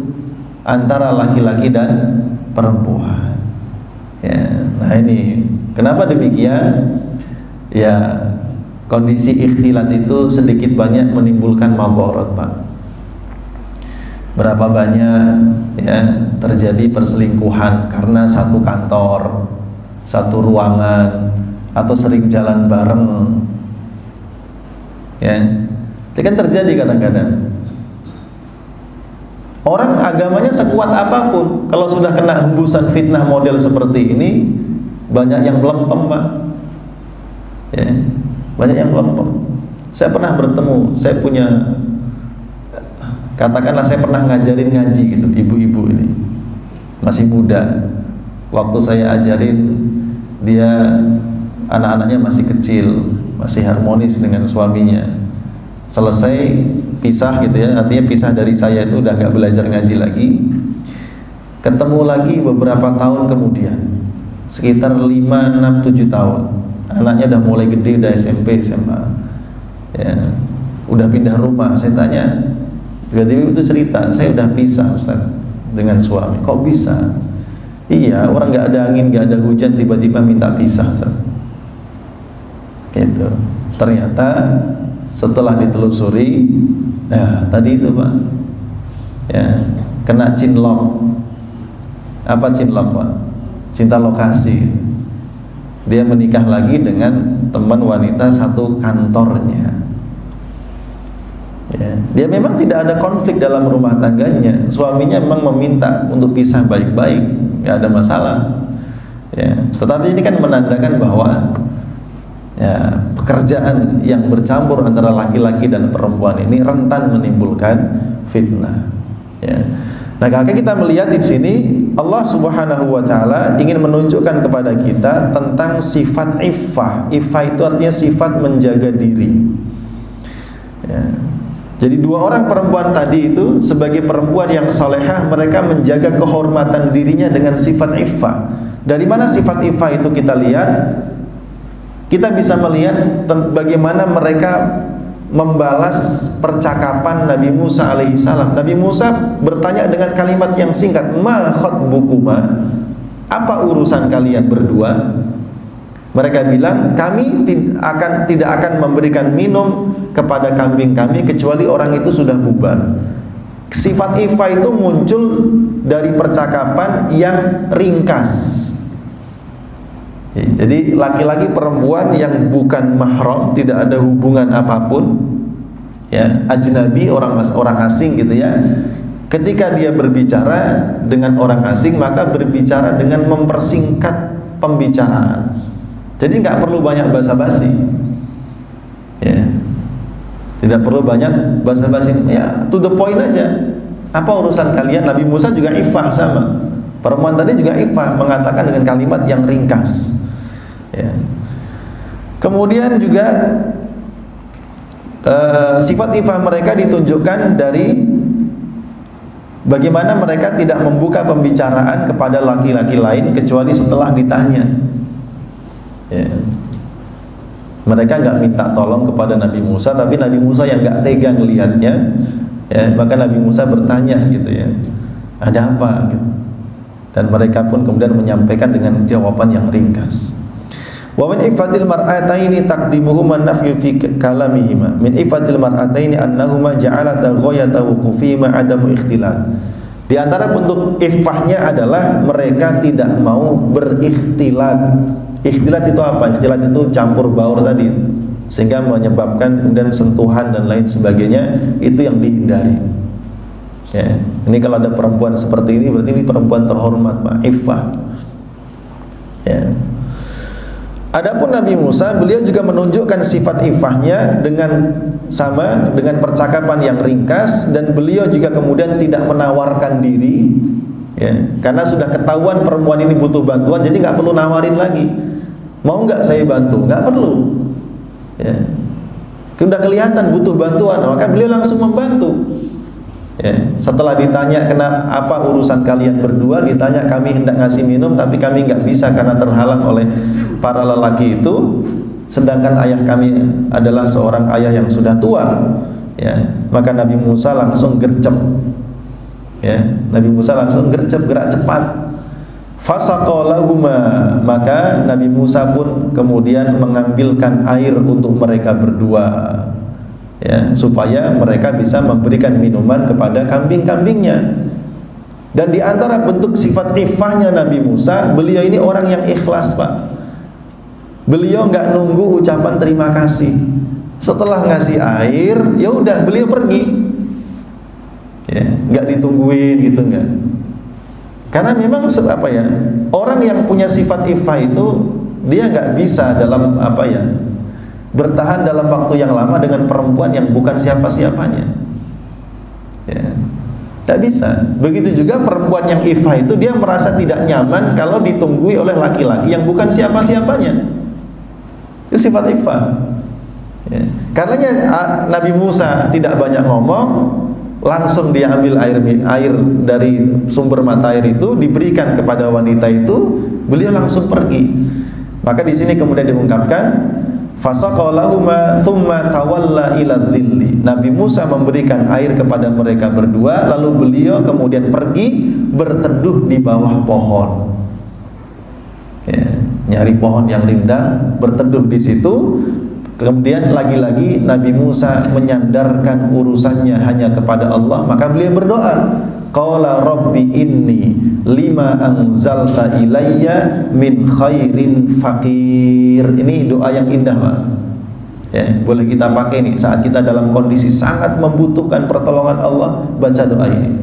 antara laki-laki dan perempuan. Ya, nah ini kenapa demikian? Ya, kondisi ikhtilat itu sedikit banyak menimbulkan madharat, Pak. Berapa banyak ya terjadi perselingkuhan karena satu kantor, satu ruangan, atau sering jalan bareng. Ya, itu kan terjadi kadang-kadang. Orang agamanya sekuat apapun, kalau sudah kena hembusan fitnah model seperti ini, banyak yang melempem, Pak. Ya, banyak yang melempem. Saya pernah bertemu, saya punya, katakanlah saya pernah ngajarin ngaji gitu, ibu-ibu ini masih muda. Waktu saya ajarin, dia anak-anaknya masih kecil, masih harmonis dengan suaminya. Selesai pisah gitu ya, artinya pisah dari saya itu udah nggak belajar ngaji lagi. Ketemu lagi beberapa tahun kemudian, sekitar 5, 6, 7 tahun. anaknya udah mulai gede, udah SMP, SMA, ya, udah pindah rumah. Saya tanya, tiba-tiba itu cerita, saya udah pisah Ustaz dengan suami. Kok bisa? Iya, orang nggak ada angin, nggak ada hujan, tiba-tiba minta pisah Ustaz. Gitu. Ternyata setelah ditelusuri, nah tadi itu Pak, ya, kena cinlok. Apa cinlok Pak? Cinta lokasi. Dia menikah lagi dengan teman wanita satu kantornya. Ya, dia memang tidak ada konflik dalam rumah tangganya. Suaminya memang meminta untuk pisah baik-baik, nggak ada masalah. Ya, tetapi ini kan menandakan bahwa ya, pekerjaan yang bercampur antara laki-laki dan perempuan ini rentan menimbulkan fitnah. Ya. Nah, kakak kita melihat di sini Allah Subhanahu wa taala ingin menunjukkan kepada kita tentang sifat iffah. Iffah itu artinya sifat menjaga diri. Ya. Jadi dua orang perempuan tadi itu sebagai perempuan yang salehah, mereka menjaga kehormatan dirinya dengan sifat iffah. Dari mana sifat iffah itu kita lihat? Kita bisa melihat bagaimana mereka membalas percakapan Nabi Musa alaihissalam. Nabi Musa bertanya dengan kalimat yang singkat, ma khatbukuma, apa urusan kalian berdua? Mereka bilang, kami tidak akan memberikan minum kepada kambing kami kecuali orang itu sudah bubar. Sifat iffah itu muncul dari percakapan yang ringkas. Jadi laki-laki perempuan yang bukan mahram, tidak ada hubungan apapun, ya, ajnabi, orang asing gitu ya. Ketika dia berbicara dengan orang asing, maka berbicara dengan mempersingkat pembicaraan. Jadi nggak perlu banyak basa-basi, ya. Tidak perlu banyak basa-basi, ya, to the point aja. Apa urusan kalian? Nabi Musa juga iffah sama. Perempuan tadi juga iffah, mengatakan dengan kalimat yang ringkas. Ya. Kemudian juga sifat iffah mereka ditunjukkan dari bagaimana mereka tidak membuka pembicaraan kepada laki-laki lain kecuali setelah ditanya. Ya. Mereka nggak minta tolong kepada Nabi Musa, tapi Nabi Musa yang nggak tega ngelihatnya, ya, maka Nabi Musa bertanya gitu ya, ada apa? Gitu. Dan mereka pun kemudian menyampaikan dengan jawaban yang ringkas. Wa min ifatil mar'ataini taqdimuhuma an-nafyu fi kalamihima. Min ifatil mar'ataini annahuma ja'alata ghayata wuqufihima adamu ikhtilat. Di antara bentuk iffahnya adalah mereka tidak mau berikhtilat. Ikhtilat itu apa? Ikhtilat itu campur baur tadi, sehingga menyebabkan kemudian sentuhan dan lain sebagainya, itu yang dihindari. Ya, ini kalau ada perempuan seperti ini berarti ini perempuan terhormat, Pak, iffah. Ya. Adapun Nabi Musa, beliau juga menunjukkan sifat iffahnya dengan sama dengan percakapan yang ringkas, dan beliau juga kemudian tidak menawarkan diri, ya, karena sudah ketahuan perempuan ini butuh bantuan, jadi nggak perlu nawarin lagi. Mau nggak saya bantu? Nggak perlu. Ya. Sudah kelihatan butuh bantuan, maka beliau langsung membantu. Ya, setelah ditanya kenapa, apa urusan kalian berdua, ditanya kami hendak ngasih minum tapi kami nggak bisa karena terhalang oleh para lelaki itu, sedangkan ayah kami adalah seorang ayah yang sudah tua. Ya, maka Nabi Musa langsung gercep. Ya, Nabi Musa langsung gercep, gerak cepat. Fasaqalahuma, maka Nabi Musa pun kemudian mengambilkan air untuk mereka berdua. Ya, supaya mereka bisa memberikan minuman kepada kambing-kambingnya. Dan di antara bentuk sifat iffahnya Nabi Musa, beliau ini orang yang ikhlas, Pak. Beliau nggak nunggu ucapan terima kasih. Setelah ngasih air, ya udah beliau pergi. Ya, nggak ditungguin gitu, nggak. Karena memang apa ya, orang yang punya sifat iffah itu dia nggak bisa dalam apa ya, bertahan dalam waktu yang lama dengan perempuan yang bukan siapa-siapanya. Ya, tidak bisa. Begitu juga perempuan yang iffah itu dia merasa tidak nyaman kalau ditunggui oleh laki-laki yang bukan siapa-siapanya. Itu sifat iffah. Ya. Karenanya Nabi Musa tidak banyak ngomong, langsung dia ambil air dari sumber mata air itu, diberikan kepada wanita itu, beliau langsung pergi. Maka di sini kemudian diungkapkan fasaqalahuma thumma tawalla ila dhilli. Nabi Musa memberikan air kepada mereka berdua, lalu beliau kemudian pergi berteduh di bawah pohon. Ya, nyari pohon yang rindang, berteduh di situ. Kemudian lagi-lagi Nabi Musa menyandarkan urusannya hanya kepada Allah, maka beliau berdoa, qala rabbi inni lima anzalta ilayya min khairin faqir. Ini doa yang indah, Pak. Ya, boleh kita pakai nih saat kita dalam kondisi sangat membutuhkan pertolongan Allah, baca doa ini.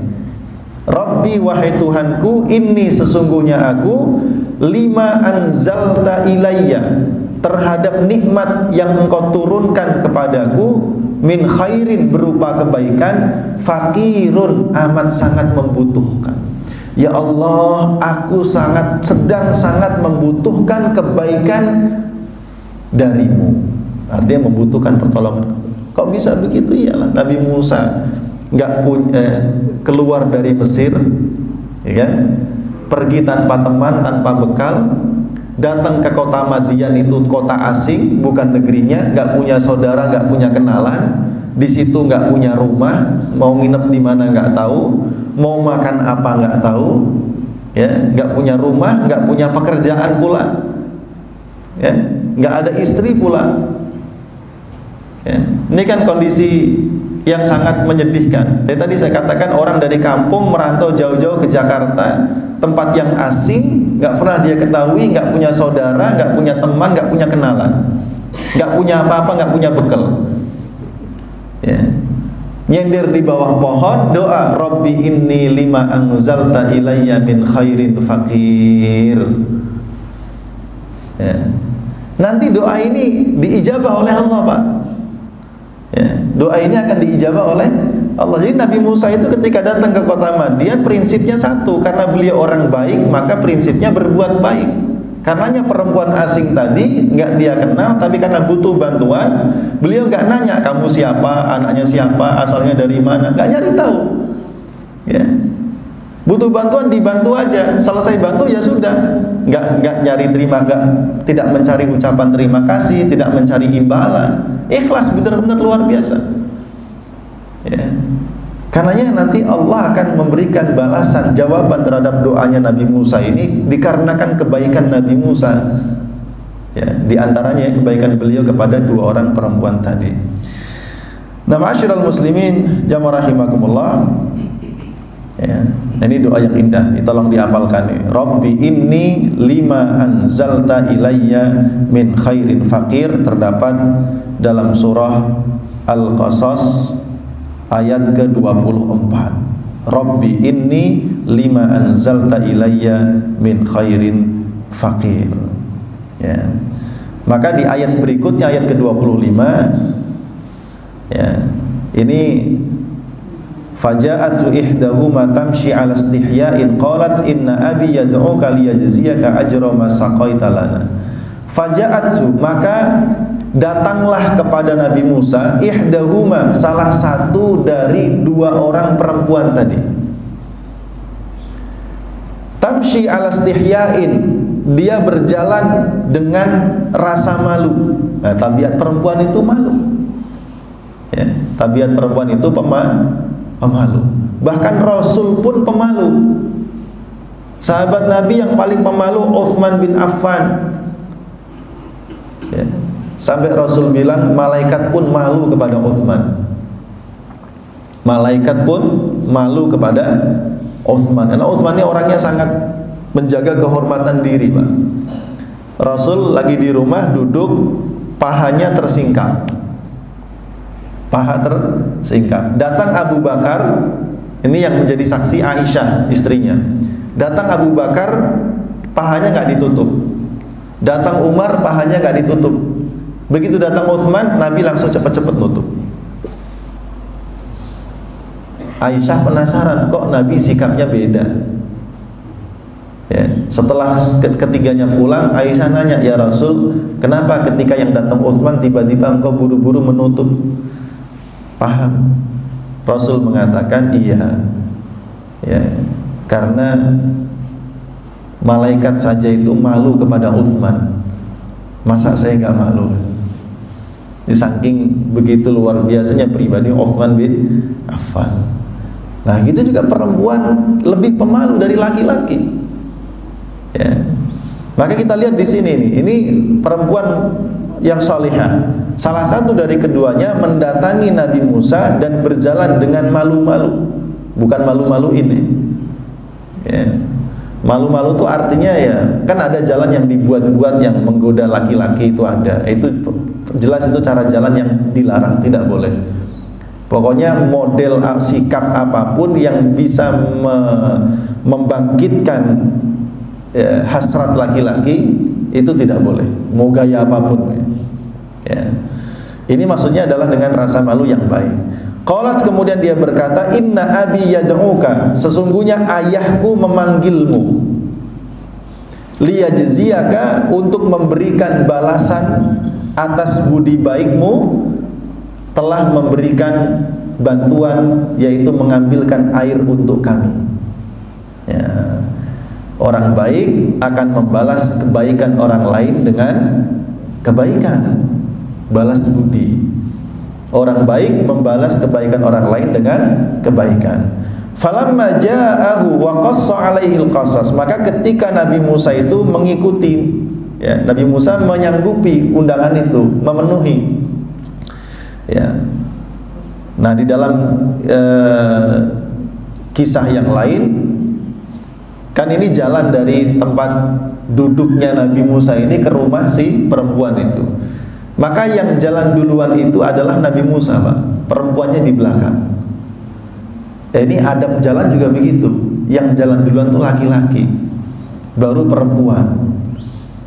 Rabbi, wahai Tuhanku, inni sesungguhnya aku lima anzalta ilayya, terhadap nikmat yang Engkau turunkan kepadaku, min khairin berupa kebaikan, fakirun amat sangat membutuhkan. Ya Allah, aku sedang sangat membutuhkan kebaikan darimu. Artinya membutuhkan pertolongan. Kok bisa begitu? Iyalah, Nabi Musa keluar dari Mesir, ya kan? Pergi tanpa teman, tanpa bekal, datang ke kota Madian, itu kota asing, bukan negerinya, nggak punya saudara, nggak punya kenalan, di situ nggak punya rumah, mau nginep di mana nggak tahu, mau makan apa nggak tahu, ya, nggak punya rumah, nggak punya pekerjaan pula, ya, nggak ada istri pula. Ya, ini kan kondisi yang sangat menyedihkan. Tadi saya katakan orang dari kampung merantau jauh-jauh ke Jakarta, tempat yang asing, nggak pernah dia ketahui, nggak punya saudara, nggak punya teman, nggak punya kenalan, nggak punya apa-apa, nggak punya bekal. Ya. Nyender di bawah pohon, doa Rabbi inni lima anzalta ilayya min khairin faqir. Ya. Nanti doa ini diijabah oleh Allah, Pak. Ya, doa ini akan diijabah oleh Allah. Jadi Nabi Musa itu ketika datang ke kota Madian, prinsipnya satu, karena beliau orang baik, maka prinsipnya berbuat baik. Karenanya perempuan asing tadi nggak dia kenal, tapi karena butuh bantuan, beliau nggak nanya kamu siapa, anaknya siapa, asalnya dari mana, nggak nyari tahu. Ya, butuh bantuan dibantu aja, selesai bantu ya sudah, nggak nyari tidak mencari ucapan terima kasih, tidak mencari imbalan, ikhlas, benar-benar luar biasa. Ya. Karenanya nanti Allah akan memberikan balasan, jawaban terhadap doanya Nabi Musa ini dikarenakan kebaikan Nabi Musa. Ya, di antaranya kebaikan beliau kepada dua orang perempuan tadi. Nah, ma'asyiral muslimin jamaah rahimakumullah. Ya, ini doa yang indah, ini tolong dihafalkan nih. Rabbi inni lima anzalta ilayya min khairin faqir, terdapat dalam surah Al-Qasas ayat ke-24. Rabbi inni lima anzalta ilayya min khairin faqir. Ya. Maka di ayat berikutnya, ayat ke-25, ya, ini faja'atu ihdahuma tamshi 'ala istihya'in qalat inna abi yad'uka liyajziyaka ajra ma saqaita lana. Faja'atu, maka datanglah kepada Nabi Musa ihdahuma, salah satu dari dua orang perempuan tadi. Tamshi 'ala istihya'in, dia berjalan dengan rasa malu. Nah, tabiat perempuan itu malu. Ya, tabiat perempuan itu pemalu. Bahkan Rasul pun pemalu. Sahabat Nabi yang paling pemalu Utsman bin Affan. Ya. Sampai Rasul bilang malaikat pun malu kepada Utsman. Malaikat pun malu kepada Utsman. Karena Utsman ini orangnya sangat menjaga kehormatan diri, Pak. Rasul lagi di rumah duduk, pahanya tersingkap. Paha tersingkap. Datang Abu Bakar, ini yang menjadi saksi Aisyah istrinya. Datang Abu Bakar, pahanya nggak ditutup. Datang Umar, pahanya nggak ditutup. Begitu datang Utsman, Nabi langsung cepat-cepat nutup. Aisyah penasaran, kok Nabi sikapnya beda. Ya, setelah ketiganya pulang, Aisyah nanya, ya Rasul, kenapa ketika yang datang Utsman tiba-tiba engkau buru-buru menutup? Paham. Rasul mengatakan iya, ya, karena malaikat saja itu malu kepada Utsman. Masa saya nggak malu? Saking begitu luar biasanya pribadi Utsman bin Affan. Nah, itu juga perempuan lebih pemalu dari laki-laki. Ya. Maka kita lihat di sini nih, ini perempuan yang salihah. Salah satu dari keduanya mendatangi Nabi Musa dan berjalan dengan malu-malu, bukan malu-maluin nih. Ya. Malu-malu itu artinya ya, kan ada jalan yang dibuat-buat yang menggoda laki-laki, itu ada. Itu jelas itu cara jalan yang dilarang, tidak boleh. Pokoknya model sikap apapun yang bisa membangkitkan hasrat laki-laki itu tidak boleh, mau gaya apapun. Ya. Ini maksudnya adalah dengan rasa malu yang baik. Qalat, kemudian dia berkata, inna abi yad'uka, sesungguhnya ayahku memanggilmu, liyajziyaka, untuk memberikan balasan atas budi baikmu, telah memberikan bantuan, yaitu mengambilkan air untuk kami. Ya. Orang baik akan membalas kebaikan orang lain dengan kebaikan, balas budi. Orang baik membalas kebaikan orang lain dengan kebaikan. Falamma ja'ahu wa qassa 'alaihil qasas, maka ketika Nabi Musa itu mengikuti, ya, Nabi Musa menyanggupi undangan itu, memenuhi. Ya. Nah, di dalam kisah yang lain, kan ini jalan dari tempat duduknya Nabi Musa ini ke rumah si perempuan itu. Maka yang jalan duluan itu adalah Nabi Musa, Pak. Perempuannya di belakang. Ini adab jalan juga begitu. Yang jalan duluan itu laki-laki, baru perempuan.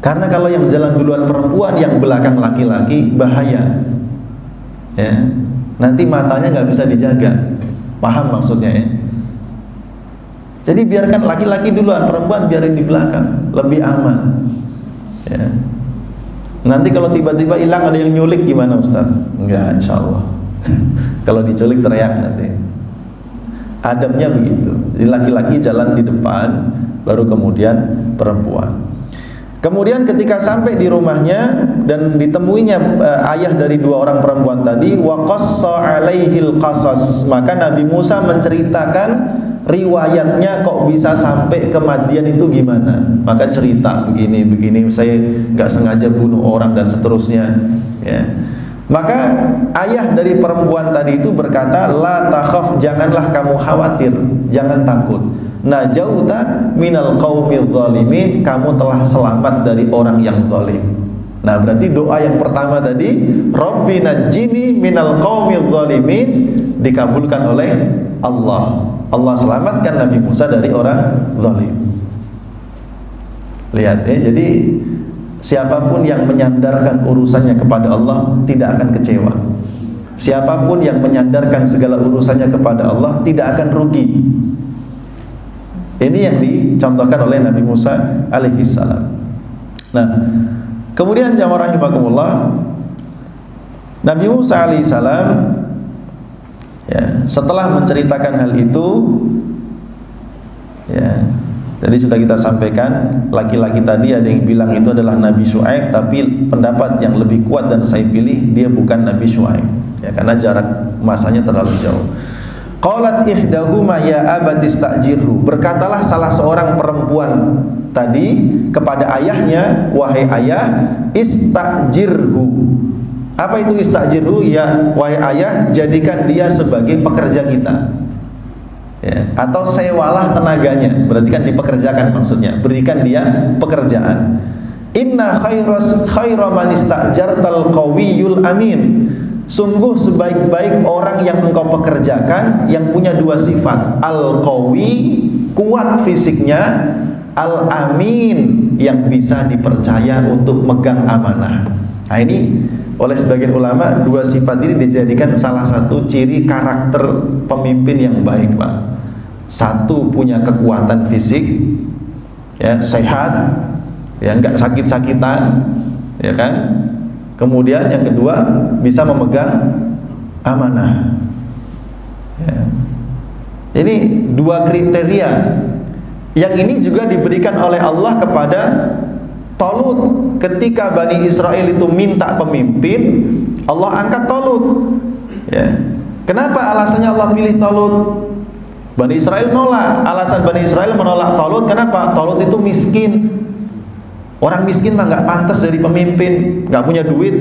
Karena kalau yang jalan duluan perempuan, yang belakang laki-laki, bahaya. Ya, nanti matanya nggak bisa dijaga. Paham maksudnya ya? Jadi biarkan laki-laki duluan, perempuan biarin di belakang, lebih aman. Ya. Nanti kalau tiba-tiba hilang, ada yang nyulik, gimana Ustaz? Enggak, insya Allah. Kalau diculik teriak nanti. Adabnya begitu. Jadi laki-laki jalan di depan, baru kemudian perempuan. Kemudian ketika sampai di rumahnya dan ditemuinya ayah dari dua orang perempuan tadi, wa qassa 'alaihil qasas, maka Nabi Musa menceritakan riwayatnya kok bisa sampai kematian itu gimana. Maka cerita begini, saya nggak sengaja bunuh orang dan seterusnya. Ya. Maka ayah dari perempuan tadi itu berkata, la takhaf, janganlah kamu khawatir, jangan takut. Najauta minal qaumidz zalimin, kamu telah selamat dari orang yang zalim. Nah, berarti doa yang pertama tadi, Rabbi najjini minal qaumidz zalimin, dikabulkan oleh Allah. Allah selamatkan Nabi Musa dari orang zalim. Lihat ya, jadi siapapun yang menyandarkan urusannya kepada Allah tidak akan kecewa. Siapapun yang menyandarkan segala urusannya kepada Allah tidak akan rugi. Ini yang dicontohkan oleh Nabi Musa alaihi salam. Nah, kemudian jamaah rahimakumullah, Nabi Musa alaihi salam, ya, setelah menceritakan hal itu, ya, tadi sudah kita sampaikan, laki-laki tadi ada yang bilang itu adalah Nabi Syuaib, tapi pendapat yang lebih kuat dan saya pilih, dia bukan Nabi Syuaib, ya, karena jarak masanya terlalu jauh. Qalat ihdahuma ya abati istajirhu, berkatalah salah seorang perempuan tadi kepada ayahnya, wahai ayah, istajirhu. Apa itu istajirhu? Ya, wahai ayah, jadikan dia sebagai pekerja kita. Ya, atau sewalah tenaganya, berarti kan dipekerjakan maksudnya, berikan dia pekerjaan. Inna khaira man istajartal qawiyul amin, sungguh sebaik-baik orang yang engkau pekerjakan yang punya dua sifat, al-qawi, kuat fisiknya, al-amin, yang bisa dipercaya untuk megang amanah. Nah, ini oleh sebagian ulama, dua sifat ini dijadikan salah satu ciri karakter pemimpin yang baik, Pak. Satu, punya kekuatan fisik, ya, sehat, ya, enggak sakit-sakitan, ya kan? Kemudian yang kedua, bisa memegang amanah. Ya. Ini dua kriteria. Yang ini juga diberikan oleh Allah kepada Talut, ketika Bani Israel itu minta pemimpin, Allah angkat Talut. Ya. Kenapa alasannya Allah pilih Talut? Bani Israel nolak. Alasan Bani Israel menolak Talut, kenapa? Talut itu miskin. Orang miskin mah nggak pantas jadi pemimpin, nggak punya duit.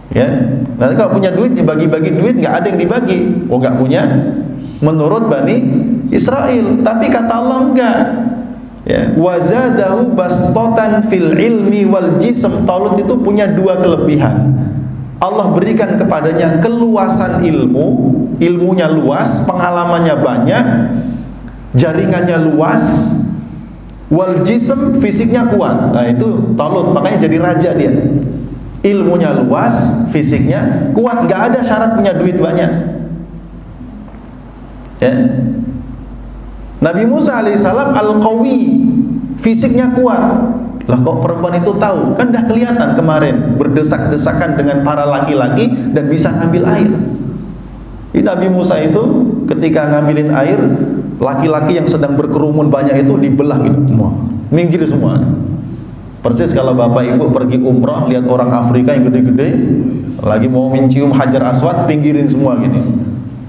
Ya, nanti kalau punya duit dibagi-bagi duit, nggak ada yang dibagi. Oh, nggak punya. Menurut Bani Israel, tapi kata Allah enggak. Ya, wazadahu bastatan fil ilmi wal jism. Talut itu punya dua kelebihan. Allah berikan kepadanya keluasan ilmu, ilmunya luas, pengalamannya banyak, jaringannya luas, wal jism, fisiknya kuat. Nah itu Talut, makanya jadi raja dia. Ilmunya luas, fisiknya kuat, nggak ada syarat punya duit banyak. Ya. Nabi Musa alaihissalam al-qawi, fisiknya kuat. Lah kok perempuan itu tahu? Kan dah kelihatan kemarin berdesak-desakan dengan para laki-laki dan bisa ngambil air. Ini Nabi Musa itu ketika ngambilin air, laki-laki yang sedang berkerumun banyak itu dibelah gitu semua, minggir semua. Persis kalau bapak ibu pergi umrah lihat orang Afrika yang gede-gede lagi mau mencium hajar aswad, pinggirin semua gini.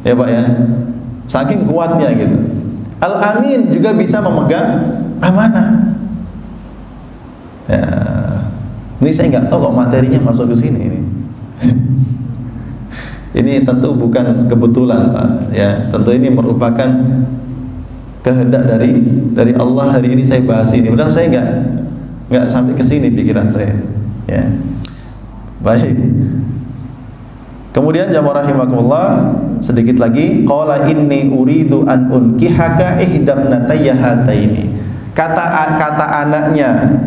Ya Pak ya. Saking kuatnya gitu. Al-Amin juga bisa memegang amanah. Ya, ini saya nggak tahu kok materinya masuk ke sini ini. Ini tentu bukan kebetulan Pak. Ya, tentu ini merupakan kehendak dari Allah. Hari ini saya bahas ini. Padahal saya nggak sampai ke sini pikiran saya. Ya, baik. Kemudian jamaah rahimakumullah, sedikit lagi, qala inni uridu an unkihaka ihdabnatayya hataini. Kata anaknya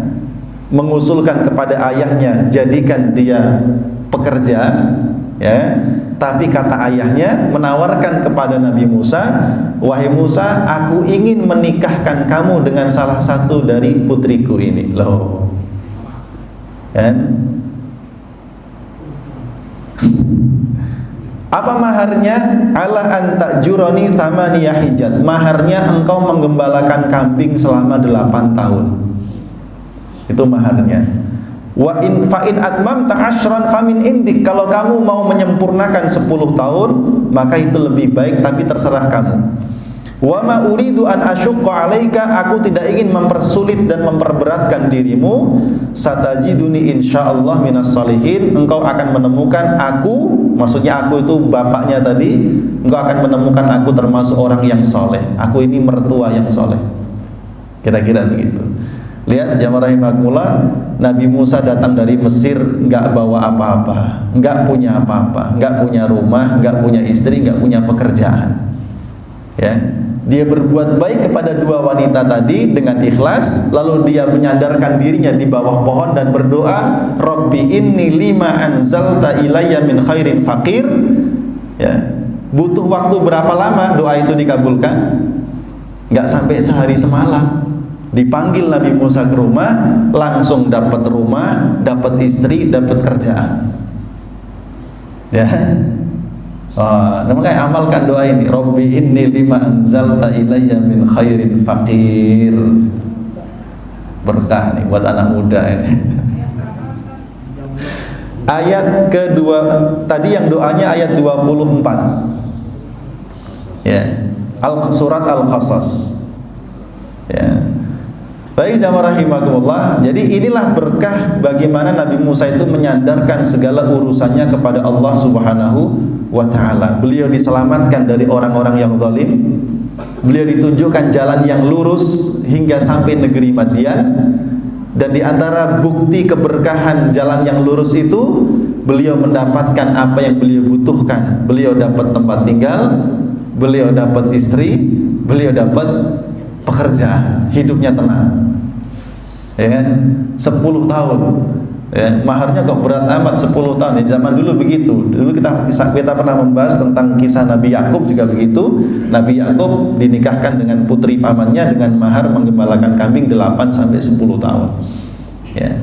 mengusulkan kepada ayahnya, jadikan dia pekerja, ya. Tapi kata ayahnya menawarkan kepada Nabi Musa, wahai Musa, aku ingin menikahkan kamu dengan salah satu dari putriku ini. Loh, kan? Apa maharnya? Ala anta juroni thamaniyah hijat. Maharnya engkau menggembalakan kambing selama 8 tahun. Itu maharnya. Wa in fa in atmamta asyran famin indik. Kalau kamu mau menyempurnakan 10 tahun, maka itu lebih baik, tapi terserah kamu. Wa ma uridu an asyqa 'alaika, aku tidak ingin mempersulit dan memperberatkan dirimu. Satajiduni insyaallah minas shalihin, engkau akan menemukan aku, maksudnya aku itu bapaknya tadi, engkau akan menemukan aku termasuk orang yang soleh. Aku ini mertua yang soleh. Kira-kira begitu. Lihat jamaah rahimakumullah, Nabi Musa datang dari Mesir nggak bawa apa-apa, nggak punya apa-apa, nggak punya rumah, nggak punya istri, nggak punya pekerjaan. Ya, dia berbuat baik kepada dua wanita tadi dengan ikhlas, lalu dia menyandarkan dirinya di bawah pohon dan berdoa, Rabbi inni lima anzalta ilayya min khairin faqir. Ya, butuh waktu berapa lama doa itu dikabulkan? Nggak sampai sehari semalam. Dipanggil Nabi Musa ke rumah, langsung dapat rumah, dapat istri, dapat kerjaan. Ya. Makanya amalkan doa ini, Rabbi inni lima anzalta ilayya min khairin faqir. Berkah nih buat anak muda ini. Ayat kedua tadi yang doanya ayat 24. Ya. Surat Al-Qasas. Ya. Baik jamaah rahimakumullah, jadi inilah berkah bagaimana Nabi Musa itu menyandarkan segala urusannya kepada Allah Subhanahu wa ta'ala. Beliau diselamatkan dari orang-orang yang zalim. Beliau ditunjukkan jalan yang lurus hingga sampai negeri Madian. Dan di antara bukti keberkahan jalan yang lurus itu, beliau mendapatkan apa yang beliau butuhkan. Beliau dapat tempat tinggal, beliau dapat istri, beliau dapat pekerjaan, hidupnya tenang. Ya kan? 10 tahun. Ya, maharnya kok berat amat 10 tahun. Ya, zaman dulu begitu. Dulu kita pernah membahas tentang kisah Nabi Yakub juga begitu. Nabi Yakub dinikahkan dengan putri pamannya dengan mahar menggembalakan kambing 8 sampai 10 tahun. Ya.